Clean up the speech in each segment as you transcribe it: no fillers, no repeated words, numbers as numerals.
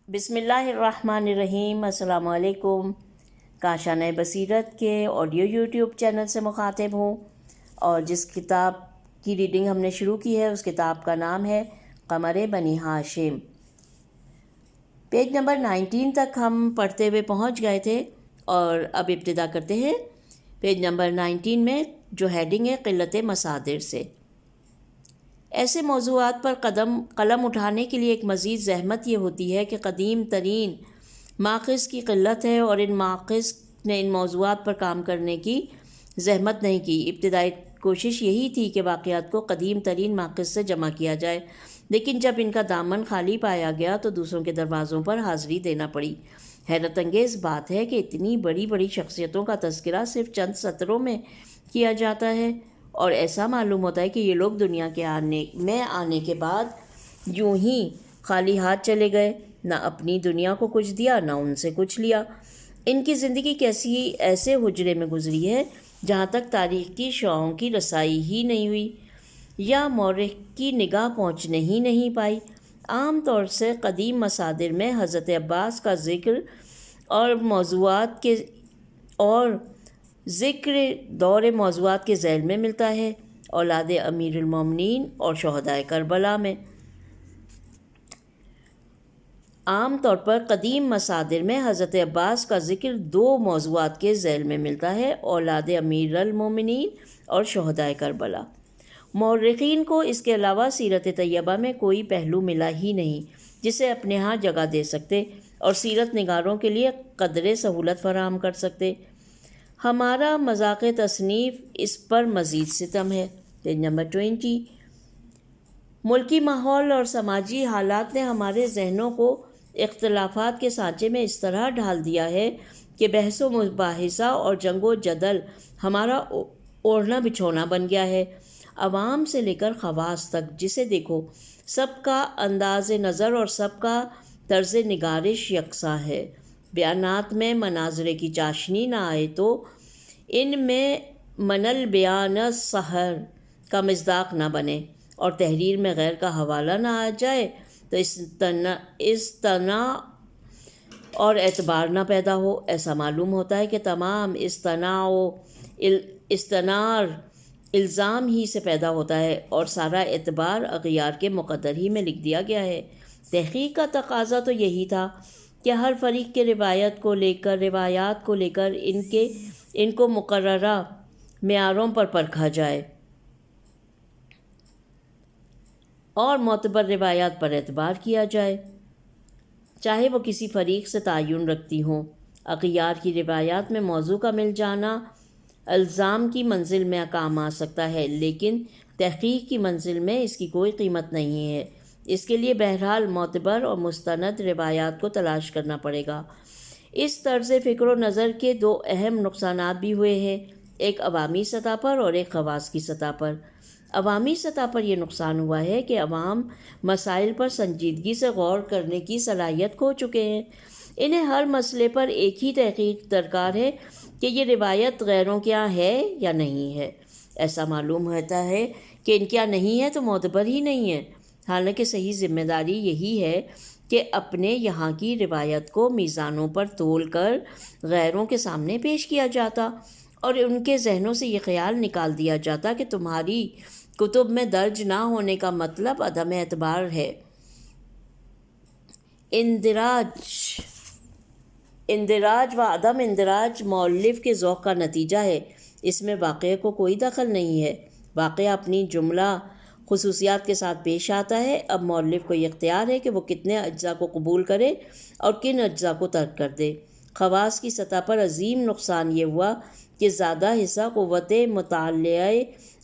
بسم اللہ الرحمن الرحیم۔ السلام علیکم۔ کاشانۂ بصیرت کے آڈیو یوٹیوب چینل سے مخاطب ہوں، اور جس کتاب کی ریڈنگ ہم نے شروع کی ہے اس کتاب کا نام ہے قمر بنی ہاشم۔ پیج نمبر 19 تک ہم پڑھتے ہوئے پہنچ گئے تھے، اور اب ابتدا کرتے ہیں پیج نمبر 19 میں، جو ہیڈنگ ہے قلت مصادر سے۔ ایسے موضوعات پر قلم اٹھانے کے لیے ایک مزید زحمت یہ ہوتی ہے کہ قدیم ترین ماخذ کی قلت ہے، اور ان ماخذ نے ان موضوعات پر کام کرنے کی زحمت نہیں کی۔ ابتدائی کوشش یہی تھی کہ واقعات کو قدیم ترین ماخذ سے جمع کیا جائے، لیکن جب ان کا دامن خالی پایا گیا تو دوسروں کے دروازوں پر حاضری دینا پڑی۔ حیرت انگیز بات ہے کہ اتنی بڑی بڑی شخصیتوں کا تذکرہ صرف چند سطروں میں کیا جاتا ہے، اور ایسا معلوم ہوتا ہے کہ یہ لوگ دنیا کے آنے کے بعد یوں ہی خالی ہاتھ چلے گئے، نہ اپنی دنیا کو کچھ دیا نہ ان سے کچھ لیا۔ ان کی زندگی کیسی ایسے حجرے میں گزری ہے جہاں تک تاریخ کی شعاعوں کی رسائی ہی نہیں ہوئی، یا مورخ کی نگاہ پہنچنے ہی نہیں پائی۔ عام طور سے قدیم مصادر میں حضرت عباس کا ذکر اور ذکر دور موضوعات کے ذیل میں ملتا ہے، اولاد امیر المومنین اور شہدائے کربلا میں۔ عام طور پر قدیم مصادر میں حضرت عباس کا ذکر دو موضوعات کے ذیل میں ملتا ہے، اولاد امیر المومنین اور شہدائے کربلا۔ مورخین کو اس کے علاوہ سیرت طیبہ میں کوئی پہلو ملا ہی نہیں جسے اپنے ہاں جگہ دے سکتے اور سیرت نگاروں کے لیے قدرے سہولت فراہم کر سکتے۔ ہمارا مذاق تصنیف اس پر مزید ستم ہے۔ Page number 20۔ ملکی ماحول اور سماجی حالات نے ہمارے ذہنوں کو اختلافات کے سانچے میں اس طرح ڈھال دیا ہے کہ بحث و مباحثہ اور جنگ و جدل ہمارا اوڑھنا بچھونا بن گیا ہے۔ عوام سے لے کر خواص تک جسے دیکھو، سب کا انداز نظر اور سب کا طرز نگارش یکساں ہے۔ بیانات میں مناظرے کی چاشنی نہ آئے تو ان میں من البیان السحر کا مصداق نہ بنے، اور تحریر میں غیر کا حوالہ نہ آ جائے تو استناء اور اعتبار نہ پیدا ہو۔ ایسا معلوم ہوتا ہے کہ تمام استناء و استنار الزام ہی سے پیدا ہوتا ہے، اور سارا اعتبار اغیار کے مقدر ہی میں لکھ دیا گیا ہے۔ تحقیق کا تقاضا تو یہی تھا کہ ہر فریق کے روایات کو لے کر ان کو مقررہ معیاروں پر پرکھا جائے اور معتبر روایات پر اعتبار کیا جائے، چاہے وہ کسی فریق سے تعین رکھتی ہوں۔ اغیار کی روایات میں موضوع کا مل جانا الزام کی منزل میں کام آ سکتا ہے، لیکن تحقیق کی منزل میں اس کی کوئی قیمت نہیں ہے۔ اس کے لیے بہرحال معتبر اور مستند روایات کو تلاش کرنا پڑے گا۔ اس طرز فکر و نظر کے دو اہم نقصانات بھی ہوئے ہیں، ایک عوامی سطح پر اور ایک خواص کی سطح پر۔ عوامی سطح پر یہ نقصان ہوا ہے کہ عوام مسائل پر سنجیدگی سے غور کرنے کی صلاحیت کھو چکے ہیں۔ انہیں ہر مسئلے پر ایک ہی تحقیق درکار ہے کہ یہ روایت غیروں کے یہاں ہے یا نہیں ہے۔ ایسا معلوم ہوتا ہے کہ ان کے یہاں نہیں ہے تو معتبر ہی نہیں ہے، حالانکہ صحیح ذمہ داری یہی ہے کہ اپنے یہاں کی روایت کو میزانوں پر تول کر غیروں کے سامنے پیش کیا جاتا، اور ان کے ذہنوں سے یہ خیال نکال دیا جاتا کہ تمہاری کتب میں درج نہ ہونے کا مطلب عدم اعتبار ہے۔ اندراج و عدم اندراج مؤلف کے ذوق کا نتیجہ ہے، اس میں واقعے کو کوئی دخل نہیں ہے۔ واقعہ اپنی جملہ خصوصیات کے ساتھ پیش آتا ہے۔ اب مؤلف کو یہ اختیار ہے کہ وہ کتنے اجزاء کو قبول کرے اور کن اجزاء کو ترک کر دے۔ خواص کی سطح پر عظیم نقصان یہ ہوا کہ زیادہ حصہ قوت مطالعہ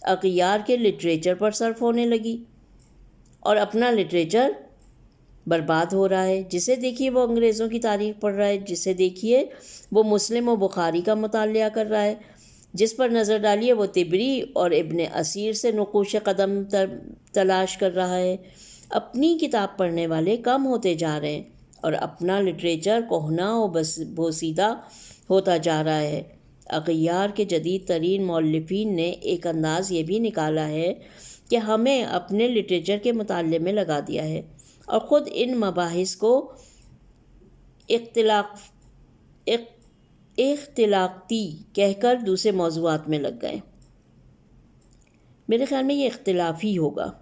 اغیار کے لٹریچر پر صرف ہونے لگی، اور اپنا لٹریچر برباد ہو رہا ہے۔ جسے دیکھیے وہ انگریزوں کی تاریخ پڑھ رہا ہے، جسے دیکھیے وہ مسلم و بخاری کا مطالعہ کر رہا ہے، جس پر نظر ڈالیے وہ طبری اور ابن اسیر سے نقوش قدم تلاش کر رہا ہے۔ اپنی کتاب پڑھنے والے کم ہوتے جا رہے ہیں، اور اپنا لٹریچر کہنا و بوسیدہ ہوتا جا رہا ہے۔ اغیار کے جدید ترین مؤلفین نے ایک انداز یہ بھی نکالا ہے کہ ہمیں اپنے لٹریچر کے مطالعے میں لگا دیا ہے، اور خود ان مباحث کو اختلاقی کہہ کر دوسرے موضوعات میں لگ گئے۔ میرے خیال میں یہ اختلافی ہوگا،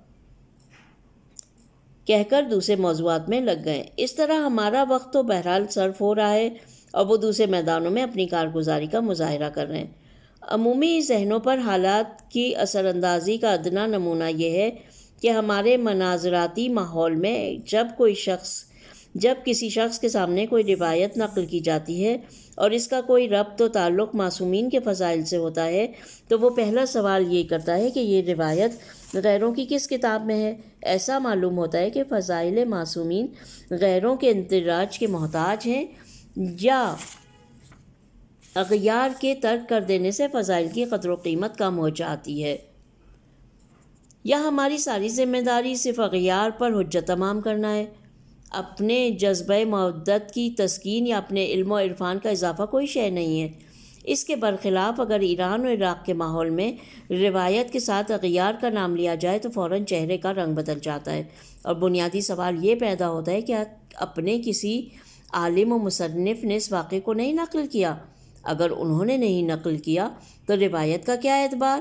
کہہ کر دوسرے موضوعات میں لگ گئے۔ اس طرح ہمارا وقت تو بہرحال صرف ہو رہا ہے اور وہ دوسرے میدانوں میں اپنی کارگزاری کا مظاہرہ کر رہے ہیں۔ عمومی ذہنوں پر حالات کی اثر اندازی کا ادنا نمونہ یہ ہے کہ ہمارے مناظراتی ماحول میں جب کسی شخص کے سامنے کوئی روایت نقل کی جاتی ہے اور اس کا کوئی ربط و تعلق معصومین کے فضائل سے ہوتا ہے تو وہ پہلا سوال یہ کرتا ہے کہ یہ روایت غیروں کی کس کتاب میں ہے۔ ایسا معلوم ہوتا ہے کہ فضائل معصومین غیروں کے اندراج کے محتاج ہیں، یا اغیار کے ترک کر دینے سے فضائل کی قدر و قیمت کم ہو جاتی ہے، یا ہماری ساری ذمہ داری صرف اغیار پر حجت تمام کرنا ہے۔ اپنے جذبہ مودت کی تسکین یا اپنے علم و عرفان کا اضافہ کوئی شے نہیں ہے۔ اس کے برخلاف اگر ایران و عراق کے ماحول میں روایت کے ساتھ اغیار کا نام لیا جائے تو فوراً چہرے کا رنگ بدل جاتا ہے، اور بنیادی سوال یہ پیدا ہوتا ہے کہ اپنے کسی عالم و مصنف نے اس واقعے کو نہیں نقل کیا؟ اگر انہوں نے نہیں نقل کیا تو روایت کا کیا اعتبار؟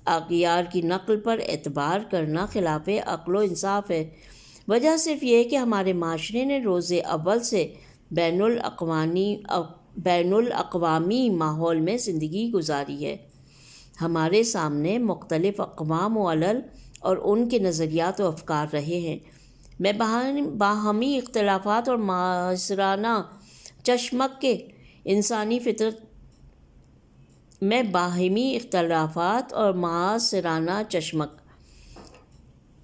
اغیار کی نقل پر اعتبار کرنا خلاف عقل و انصاف ہے۔ وجہ صرف یہ ہے کہ ہمارے معاشرے نے روز اول سے بین الاقوامی ماحول میں زندگی گزاری ہے۔ ہمارے سامنے مختلف اقوام و علل اور ان کے نظریات و افکار رہے ہیں۔ میں باہمی اختلافات اور معاصرانہ چشمک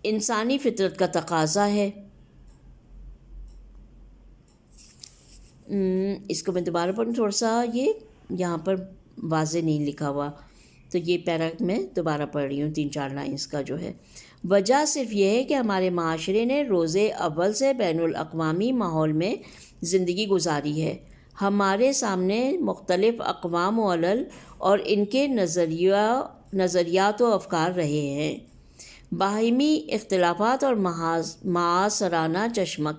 انسانی فطرت کا تقاضا ہے۔ اس کو میں دوبارہ پڑھوں، تھوڑا سا یہ یہاں پر واضح نہیں لکھا ہوا، تو یہ پیرا میں دوبارہ پڑھ رہی ہوں، 3-4 لائنز کا جو ہے۔ وجہ صرف یہ ہے کہ ہمارے معاشرے نے روز اول سے بین الاقوامی ماحول میں زندگی گزاری ہے۔ ہمارے سامنے مختلف اقوام و علل اور ان کے نظریات و افکار رہے ہیں۔ باہمی اختلافات اور معاصرانہ چشمک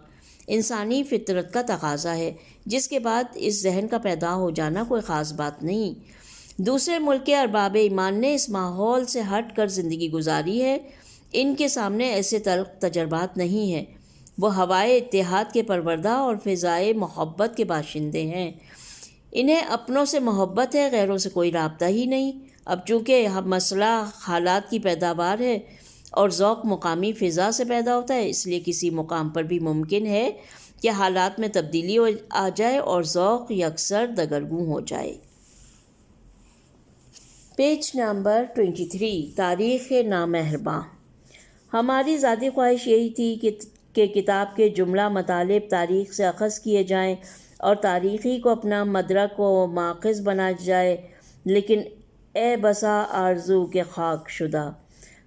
انسانی فطرت کا تقاضا ہے، جس کے بعد اس ذہن کا پیدا ہو جانا کوئی خاص بات نہیں۔ دوسرے ملک کے ارباب ایمان نے اس ماحول سے ہٹ کر زندگی گزاری ہے۔ ان کے سامنے ایسے تلخ تجربات نہیں ہیں۔ وہ ہوائے اتحاد کے پروردہ اور فضائے محبت کے باشندے ہیں۔ انہیں اپنوں سے محبت ہے، غیروں سے کوئی رابطہ ہی نہیں۔ اب چونکہ مسئلہ حالات کی پیداوار ہے اور ذوق مقامی فضا سے پیدا ہوتا ہے، اس لیے کسی مقام پر بھی ممکن ہے کہ حالات میں تبدیلی آ جائے اور ذوق یکسر دگرگوں ہو جائے۔ پیج نمبر 23، تاریخ نامہرباں۔ ہماری ذاتی خواہش یہی تھی کہ کتاب کے جملہ مطالب تاریخ سے اخذ کیے جائیں اور تاریخی کو اپنا مدرک و ماخذ بنا جائے، لیکن اے بسا آرزو کے خاک شدہ!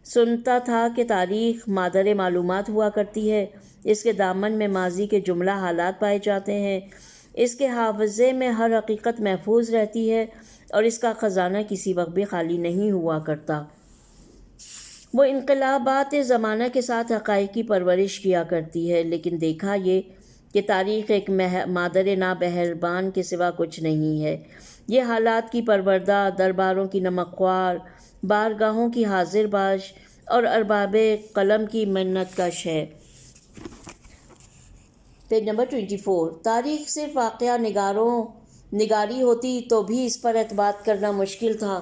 سنتا تھا کہ تاریخ مادر معلومات ہوا کرتی ہے، اس کے دامن میں ماضی کے جملہ حالات پائے جاتے ہیں، اس کے حافظے میں ہر حقیقت محفوظ رہتی ہے اور اس کا خزانہ کسی وقت بھی خالی نہیں ہوا کرتا۔ وہ انقلابات زمانہ کے ساتھ حقائق کی پرورش کیا کرتی ہے، لیکن دیکھا یہ کہ تاریخ ایک مادر نامہربان کے سوا کچھ نہیں ہے۔ یہ حالات کی پروردہ، درباروں کی نمک خوار، بارگاہوں کی حاضر باش اور ارباب قلم کی منت کش ہے۔ پیج نمبر 24، تاریخ صرف واقعہ نگاری ہوتی تو بھی اس پر اعتماد کرنا مشکل تھا۔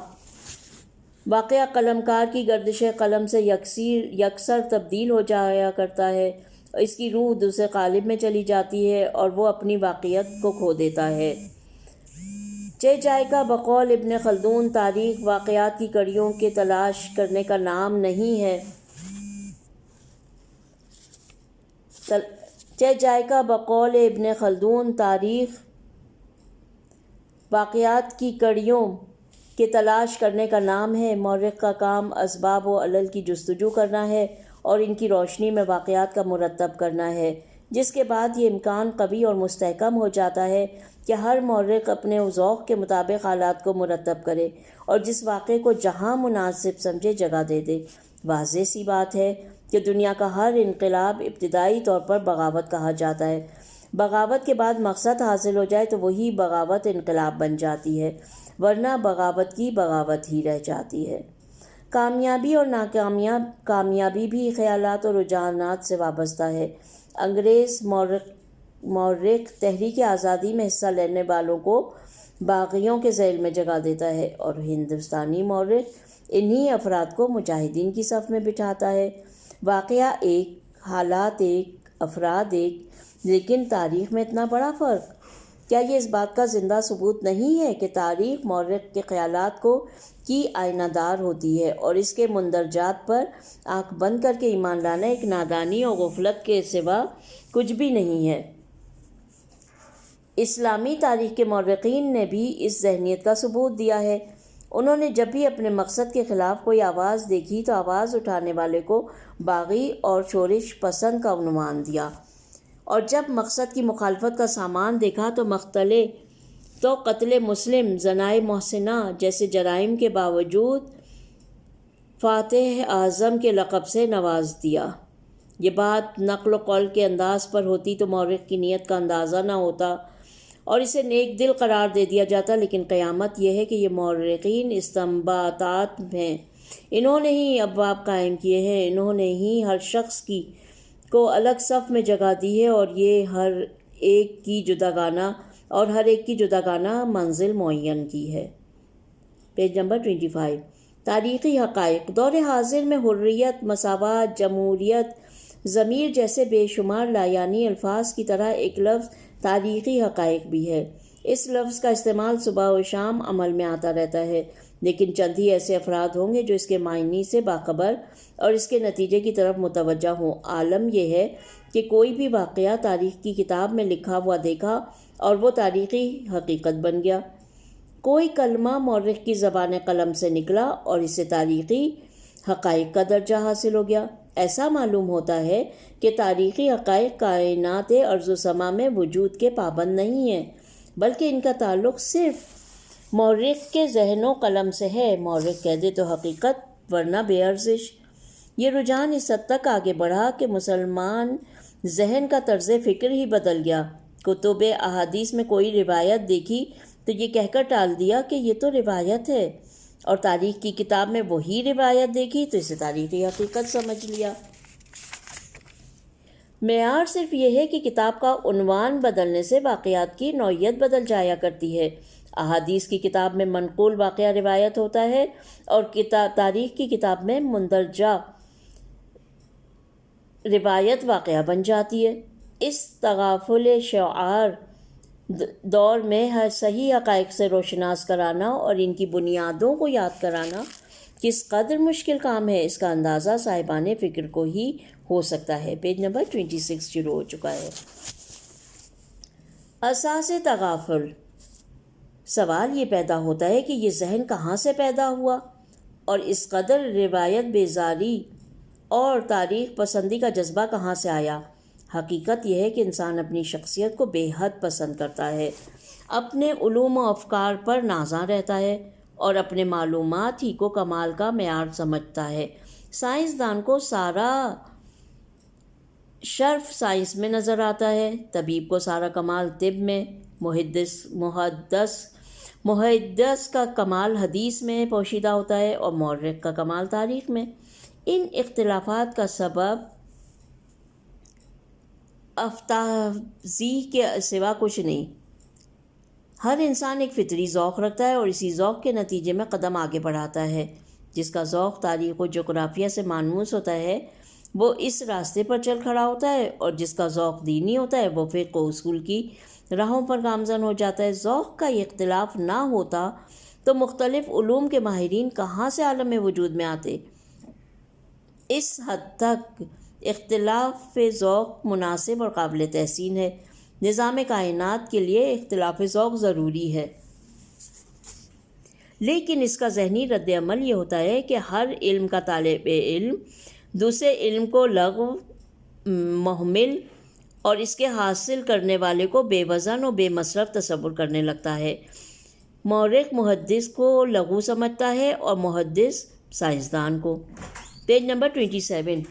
واقعہ قلمکار کی گردش قلم سے یکسر تبدیل ہو جایا کرتا ہے، اس کی روح دوسرے قالب میں چلی جاتی ہے اور وہ اپنی واقعیت کو کھو دیتا ہے۔ چہ جائے کا بقول ابن خلدون تاریخ واقعات کی کڑیوں کے تلاش کرنے کا نام نہیں ہے۔ چہ جائے کا بقول ابن خلدون تاریخ واقعات کی کڑیوں کے تلاش کرنے کا نام ہے۔ مورخ کا کام اسباب و علل کی جستجو کرنا ہے اور ان کی روشنی میں واقعات کا مرتب کرنا ہے، جس کے بعد یہ امکان قوی اور مستحکم ہو جاتا ہے کہ ہر مورخ اپنے ذوق کے مطابق حالات کو مرتب کرے اور جس واقعے کو جہاں مناسب سمجھے جگہ دے دے۔ واضح سی بات ہے کہ دنیا کا ہر انقلاب ابتدائی طور پر بغاوت کہا جاتا ہے۔ بغاوت کے بعد مقصد حاصل ہو جائے تو وہی بغاوت انقلاب بن جاتی ہے، ورنہ بغاوت کی بغاوت ہی رہ جاتی ہے۔ کامیابی اور کامیابی بھی خیالات اور رجحانات سے وابستہ ہے۔ انگریز مورخ تحریک آزادی میں حصہ لینے والوں کو باغیوں کے ذیل میں جگہ دیتا ہے، اور ہندوستانی مورخ انہی افراد کو مجاہدین کی صف میں بٹھاتا ہے۔ واقعہ ایک، حالات ایک، افراد ایک، لیکن تاریخ میں اتنا بڑا فرق۔ کیا یہ اس بات کا زندہ ثبوت نہیں ہے کہ تاریخ مورخ کے خیالات کی آئینہ دار ہوتی ہے، اور اس کے مندرجات پر آنکھ بند کر کے ایمان لانا ایک نادانی اور غفلت کے سوا کچھ بھی نہیں ہے۔ اسلامی تاریخ کے مورخین نے بھی اس ذہنیت کا ثبوت دیا ہے۔ انہوں نے جب بھی اپنے مقصد کے خلاف کوئی آواز دیکھی تو آواز اٹھانے والے کو باغی اور شورش پسند کا عنوان دیا، اور جب مقصد کی مخالفت کا سامان دیکھا تو قتل مسلم، زنائے محسنہ جیسے جرائم کے باوجود فاتح اعظم کے لقب سے نواز دیا۔ یہ بات نقل و قول کے انداز پر ہوتی تو مورخ کی نیت کا اندازہ نہ ہوتا اور اسے نیک دل قرار دے دیا جاتا، لیکن قیامت یہ ہے کہ یہ مورخین استنباطات ہیں، انہوں نے ہی ابواب قائم کیے ہیں، انہوں نے ہی ہر شخص کو الگ صف میں جگہ دی ہے، اور ہر ایک کی جداگانہ منزل معین کی ہے۔ Page number 25۔ تاریخی حقائق۔ دور حاضر میں حریت، مساوات، جمہوریت، ضمیر جیسے بے شمار لایعنی الفاظ کی طرح ایک لفظ تاریخی حقائق بھی ہے۔ اس لفظ کا استعمال صبح و شام عمل میں آتا رہتا ہے، لیکن چند ہی ایسے افراد ہوں گے جو اس کے معنی سے باخبر اور اس کے نتیجے کی طرف متوجہ ہوں۔ عالم یہ ہے کہ کوئی بھی واقعہ تاریخ کی کتاب میں لکھا ہوا دیکھا اور وہ تاریخی حقیقت بن گیا۔ کوئی کلمہ مورخ کی زبان قلم سے نکلا اور اسے تاریخی حقائق کا درجہ حاصل ہو گیا۔ ایسا معلوم ہوتا ہے کہ تاریخی حقائق کائنات ارض و سما میں وجود کے پابند نہیں ہیں، بلکہ ان کا تعلق صرف مورخ کے ذہن و قلم سے ہے۔ مورخ کہہ دے تو حقیقت، ورنہ بے ارزش۔ یہ رجحان اس حد تک آگے بڑھا کہ مسلمان ذہن کا طرز فکر ہی بدل گیا۔ کتب احادیث میں کوئی روایت دیکھی تو یہ کہہ کر ٹال دیا کہ یہ تو روایت ہے، اور تاریخ کی کتاب میں وہی روایت دیکھی تو اسے تاریخی حقیقت سمجھ لیا۔ معیار صرف یہ ہے کہ کتاب کا عنوان بدلنے سے واقعات کی نوعیت بدل جایا کرتی ہے۔ احادیث کی کتاب میں منقول واقعہ روایت ہوتا ہے، اور تاریخ کی کتاب میں مندرجہ روایت واقعہ بن جاتی ہے۔ اس تغافل شعار دور میں صحیح حقائق سے روشناس کرانا اور ان کی بنیادوں کو یاد کرانا کس قدر مشکل کام ہے، اس کا اندازہ صاحبان فکر کو ہی ہو سکتا ہے۔ پیج نمبر 26 شروع ہو چکا ہے۔ اساس تغافل۔ سوال یہ پیدا ہوتا ہے کہ یہ ذہن کہاں سے پیدا ہوا، اور اس قدر روایت بیزاری اور تاریخ پسندی کا جذبہ کہاں سے آیا؟ حقیقت یہ ہے کہ انسان اپنی شخصیت کو بے حد پسند کرتا ہے، اپنے علوم و افکار پر نازاں رہتا ہے، اور اپنے معلومات ہی کو کمال کا معیار سمجھتا ہے۔ سائنسدان کو سارا شرف سائنس میں نظر آتا ہے، طبیب کو سارا کمال طب میں، محدث کا کمال حدیث میں پوشیدہ ہوتا ہے، اور مورخ کا کمال تاریخ میں۔ ان اختلافات کا سبب افتازی کے سوا کچھ نہیں۔ ہر انسان ایک فطری ذوق رکھتا ہے، اور اسی ذوق کے نتیجے میں قدم آگے بڑھاتا ہے۔ جس کا ذوق تاریخ و جغرافیہ سے مانوس ہوتا ہے وہ اس راستے پر چل کھڑا ہوتا ہے، اور جس کا ذوق دینی ہوتا ہے وہ فقہ و اصول کی راہوں پر گامزن ہو جاتا ہے۔ ذوق کا یہ اختلاف نہ ہوتا تو مختلف علوم کے ماہرین کہاں سے عالم وجود میں آتے؟ اس حد تک اختلاف ذوق مناسب اور قابل تحسین ہے۔ نظام کائنات کے لیے اختلاف ذوق ضروری ہے، لیکن اس کا ذہنی رد عمل یہ ہوتا ہے کہ ہر علم کا طالب علم دوسرے علم کو لغو، مہمل اور اس کے حاصل کرنے والے کو بے وزن و بے مصرف تصور کرنے لگتا ہے۔ مورخ محدث کو لغو سمجھتا ہے اور محدث سائنسدان کو۔ Page number 27۔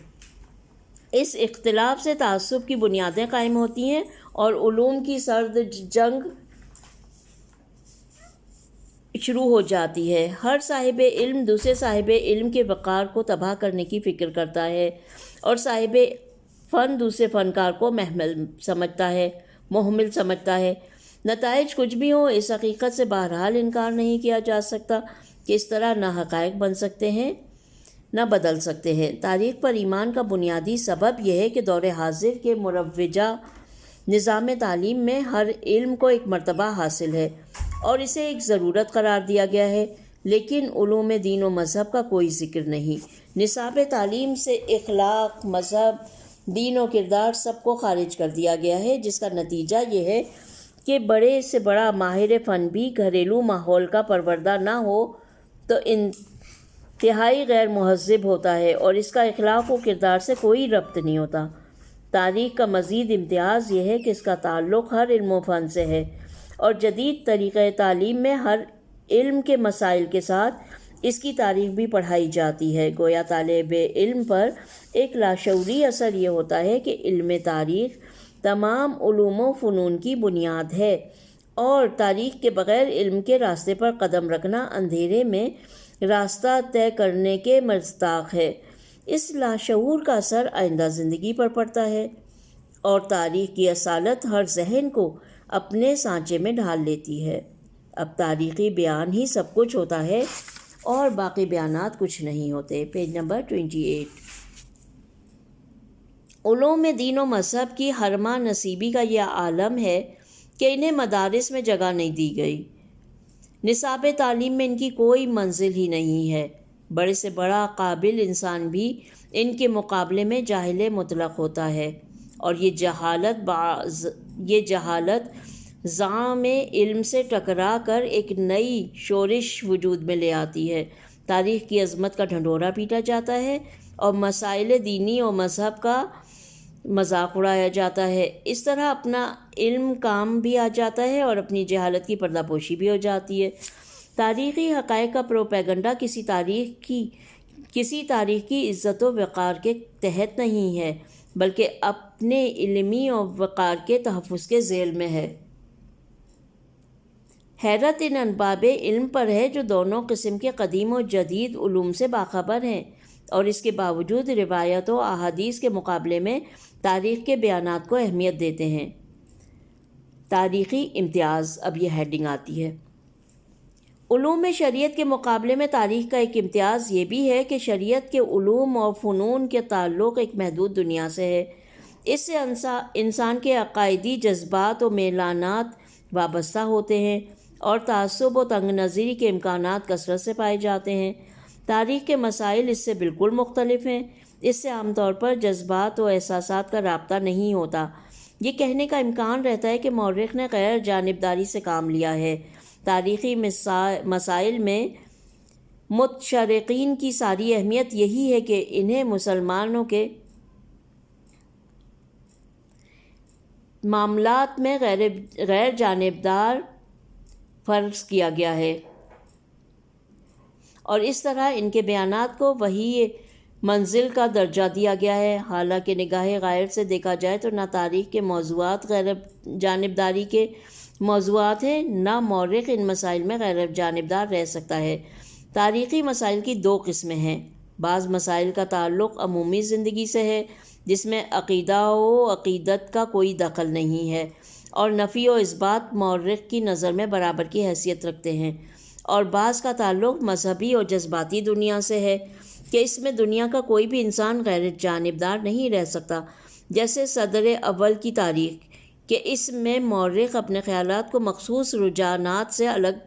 اس اختلاف سے تعصب کی بنیادیں قائم ہوتی ہیں اور علوم کی سرد جنگ شروع ہو جاتی ہے۔ ہر صاحب علم دوسرے صاحب علم کے وقار کو تباہ کرنے کی فکر کرتا ہے، اور صاحب فن دوسرے فنکار کو محمل سمجھتا ہے۔ نتائج کچھ بھی ہوں، اس حقیقت سے بہرحال انکار نہیں کیا جا سکتا کہ اس طرح نہ حقائق بن سکتے ہیں نہ بدل سکتے ہیں۔ تاریخ پر ایمان کا بنیادی سبب یہ ہے کہ دور حاضر کے مروجہ نظام تعلیم میں ہر علم کو ایک مرتبہ حاصل ہے اور اسے ایک ضرورت قرار دیا گیا ہے، لیکن علوم دین و مذہب کا کوئی ذکر نہیں۔ نصاب تعلیم سے اخلاق، مذہب، دین و کردار سب کو خارج کر دیا گیا ہے، جس کا نتیجہ یہ ہے کہ بڑے سے بڑا ماہر فن بھی گھریلو ماحول کا پروردہ نہ ہو تو انتہائی غیر مہذب ہوتا ہے اور اس کا اخلاق و کردار سے کوئی ربط نہیں ہوتا۔ تاریخ کا مزید امتیاز یہ ہے کہ اس کا تعلق ہر علم و فن سے ہے، اور جدید طریقہ تعلیم میں ہر علم کے مسائل کے ساتھ اس کی تاریخ بھی پڑھائی جاتی ہے۔ گویا طالب علم پر ایک لاشعوری اثر یہ ہوتا ہے کہ علم تاریخ تمام علوم و فنون کی بنیاد ہے، اور تاریخ کے بغیر علم کے راستے پر قدم رکھنا اندھیرے میں راستہ طے کرنے کے مصداق ہے۔ اس لاشعور کا اثر آئندہ زندگی پر پڑتا ہے، اور تاریخ کی اصالت ہر ذہن کو اپنے سانچے میں ڈھال لیتی ہے۔ اب تاریخی بیان ہی سب کچھ ہوتا ہے اور باقی بیانات کچھ نہیں ہوتے۔ Page number 28۔ علوم دین و مذہب کی حرمہ نصیبی کا یہ عالم ہے کہ انہیں مدارس میں جگہ نہیں دی گئی۔ نصاب تعلیم میں ان کی کوئی منزل ہی نہیں ہے۔ بڑے سے بڑا قابل انسان بھی ان کے مقابلے میں جاہل مطلق ہوتا ہے، اور یہ جہالت زعم علم سے ٹکرا کر ایک نئی شورش وجود میں لے آتی ہے۔ تاریخ کی عظمت کا ڈھنڈورا پیٹا جاتا ہے اور مسائل دینی و مذہب کا مذاق اڑایا جاتا ہے۔ اس طرح اپنا علم کام بھی آ جاتا ہے اور اپنی جہالت کی پردہ پوشی بھی ہو جاتی ہے۔ تاریخی حقائق کا پروپیگنڈا کسی تاریخ کی عزت و وقار کے تحت نہیں ہے، بلکہ اپنے علمی و وقار کے تحفظ کے ذیل میں ہے۔ حیرت ان ارباب علم پر ہے جو دونوں قسم کے قدیم و جدید علوم سے باخبر ہیں، اور اس کے باوجود روایت و احادیث کے مقابلے میں تاریخ کے بیانات کو اہمیت دیتے ہیں۔ تاریخی امتیاز، اب یہ ہیڈنگ آتی ہے۔ علوم شریعت کے مقابلے میں تاریخ کا ایک امتیاز یہ بھی ہے کہ شریعت کے علوم اور فنون کے تعلق ایک محدود دنیا سے ہے۔ اس سے انسان کے عقائدی جذبات و میلانات وابستہ ہوتے ہیں، اور تعصب و تنگ نظری کے امکانات کثرت سے پائے جاتے ہیں۔ تاریخ کے مسائل اس سے بالکل مختلف ہیں۔ اس سے عام طور پر جذبات و احساسات کا رابطہ نہیں ہوتا۔ یہ کہنے کا امکان رہتا ہے کہ مورخ نے غیر جانبداری سے کام لیا ہے۔ تاریخی مسائل میں متشرقین کی ساری اہمیت یہی ہے کہ انہیں مسلمانوں کے معاملات میں غیر جانبدار فرض کیا گیا ہے، اور اس طرح ان کے بیانات کو وحی منزل کا درجہ دیا گیا ہے۔ حالانکہ نگاہ غائب سے دیکھا جائے تو نہ تاریخ کے موضوعات غیر جانبداری کے موضوعات ہیں، نہ مورخ ان مسائل میں غیر جانبدار رہ سکتا ہے۔ تاریخی مسائل کی دو قسمیں ہیں۔ بعض مسائل کا تعلق عمومی زندگی سے ہے، جس میں عقیدہ و عقیدت کا کوئی دخل نہیں ہے، اور نفی و اثبات مورخ کی نظر میں برابر کی حیثیت رکھتے ہیں۔ اور بعض کا تعلق مذہبی اور جذباتی دنیا سے ہے کہ اس میں دنیا کا کوئی بھی انسان غیر جانبدار نہیں رہ سکتا، جیسے صدر اول کی تاریخ، کہ اس میں مورخ اپنے خیالات کو مخصوص رجحانات سے الگ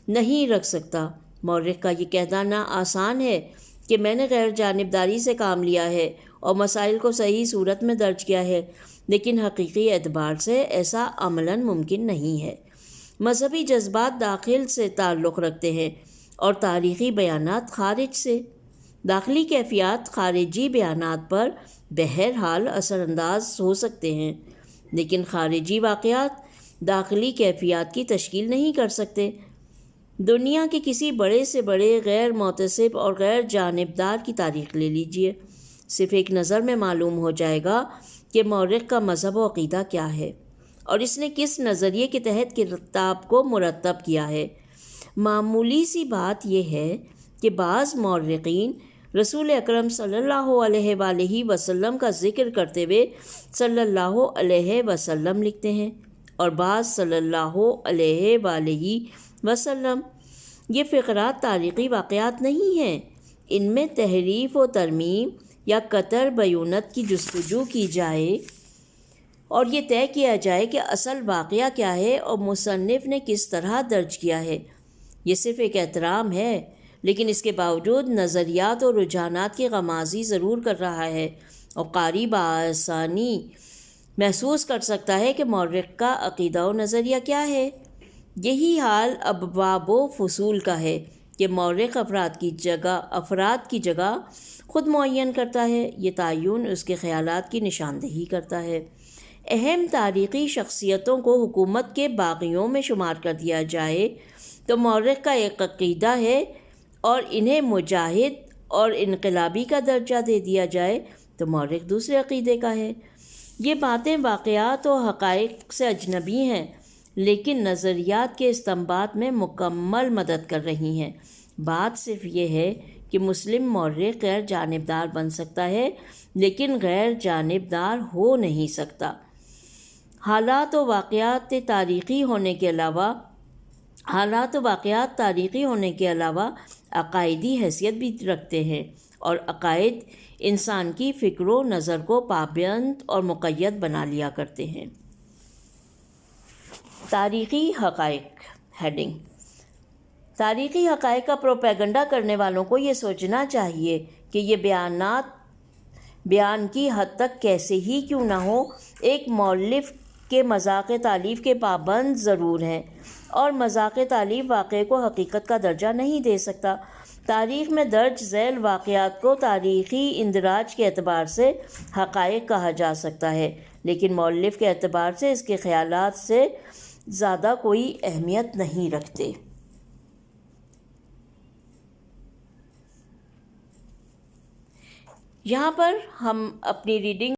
نہیں رکھ سکتا۔ مورخ کا یہ کہنا آسان ہے کہ میں نے غیر جانبداری سے کام لیا ہے اور مسائل کو صحیح صورت میں درج کیا ہے، لیکن حقیقی اعتبار سے ایسا عملاً ممکن نہیں ہے۔ مذہبی جذبات داخل سے تعلق رکھتے ہیں اور تاریخی بیانات خارج سے۔ داخلی کیفیات خارجی بیانات پر بہرحال اثر انداز ہو سکتے ہیں، لیکن خارجی واقعات داخلی کیفیات کی تشکیل نہیں کر سکتے۔ دنیا کے کسی بڑے سے بڑے غیر متصب اور غیر جانبدار کی تاریخ لے لیجئے، صرف ایک نظر میں معلوم ہو جائے گا کہ مورخ کا مذہب و عقیدہ کیا ہے۔ اور اس نے کس نظریے کے تحت کتاب کو مرتب کیا ہے۔ معمولی سی بات یہ ہے کہ بعض مورخین رسول اکرم صلی اللہ علیہ وآلہ وسلم کا ذکر کرتے ہوئے صلی اللہ علیہ وسلم لکھتے ہیں، اور بعض صلی اللہ علیہ وآلہ وسلم۔ یہ فقرات تاریخی واقعات نہیں ہیں، ان میں تحریف و ترمیم یا قطر بیونت کی جستجو کی جائے اور یہ طے کیا جائے کہ اصل واقعہ کیا ہے اور مصنف نے کس طرح درج کیا ہے۔ یہ صرف ایک احترام ہے، لیکن اس کے باوجود نظریات اور رجحانات کی غمازی ضرور کر رہا ہے، اور قاری بآسانی محسوس کر سکتا ہے کہ مورخ کا عقیدہ و نظریہ کیا ہے۔ یہی حال ابواب و فصول کا ہے کہ مورخ افراد کی جگہ خود معین کرتا ہے، یہ تعین اس کے خیالات کی نشاندہی کرتا ہے۔ اہم تاریخی شخصیتوں کو حکومت کے باغیوں میں شمار کر دیا جائے تو مورخ کا ایک عقیدہ ہے، اور انہیں مجاہد اور انقلابی کا درجہ دے دیا جائے تو مورخ دوسرے عقیدے کا ہے۔ یہ باتیں واقعات و حقائق سے اجنبی ہیں، لیکن نظریات کے استنباط میں مکمل مدد کر رہی ہیں۔ بات صرف یہ ہے کہ مسلم مورخ غیر جانبدار بن سکتا ہے، لیکن غیر جانبدار ہو نہیں سکتا۔ حالات و واقعات تاریخی ہونے کے علاوہ عقائدی حیثیت بھی رکھتے ہیں، اور عقائد انسان کی فکر و نظر کو پابند اور مقید بنا لیا کرتے ہیں۔ تاریخی حقائق ہیڈنگ۔ تاریخی حقائق کا پروپیگنڈا کرنے والوں کو یہ سوچنا چاہیے کہ یہ بیانات بیان کی حد تک کیسے ہی کیوں نہ ہو، ایک مؤلف کے مذاق تالیف کے پابند ضرور ہیں، اور مذاق تالیف واقعے کو حقیقت کا درجہ نہیں دے سکتا۔ تاریخ میں درج ذیل واقعات کو تاریخی اندراج کے اعتبار سے حقائق کہا جا سکتا ہے، لیکن مؤلف کے اعتبار سے اس کے خیالات سے زیادہ کوئی اہمیت نہیں رکھتے۔ یہاں پر ہم اپنی ریڈنگ